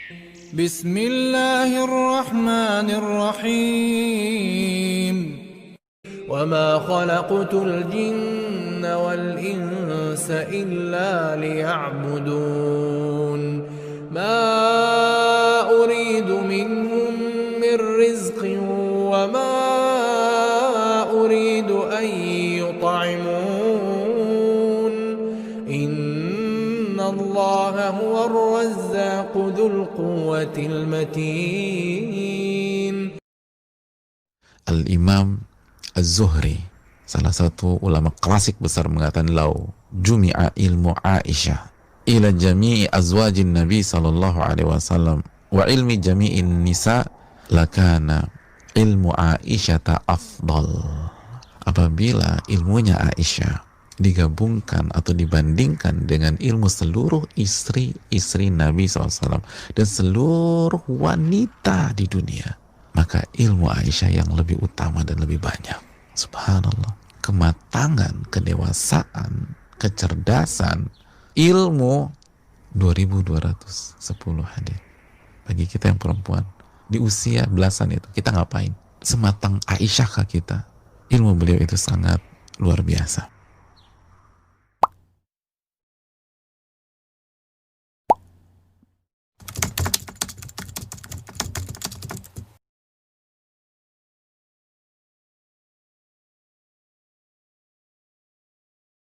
Bismillahirrahmanirrahim. Wa ma khalaqtul jinna wal insa illa liya'budun. Ma uridu minhum min rizqin wa ma uridu an yut'imun. Inna Allah huwa ar-razzaq dzul quwwatil matin. Al-Imam Az-Zuhri, salah satu ulama klasik besar, mengatakan lau jumi'a ilmu Aisyah ila jami'i azwajin Nabi sallallahu alaihi wasallam wa ilmi jami'in nisa lakana ilmu Aisyah afdal. Apabila ilmunya Aisyah digabungkan atau dibandingkan dengan ilmu seluruh istri-istri Nabi SAW dan seluruh wanita di dunia, maka ilmu Aisyah yang lebih utama dan lebih banyak. Subhanallah. Kematangan, kedewasaan, kecerdasan, ilmu 2210 hadir. Bagi kita yang perempuan di usia belasan itu, kita ngapain? Sematang Aisyah kita. Ilmu beliau itu sangat luar biasa.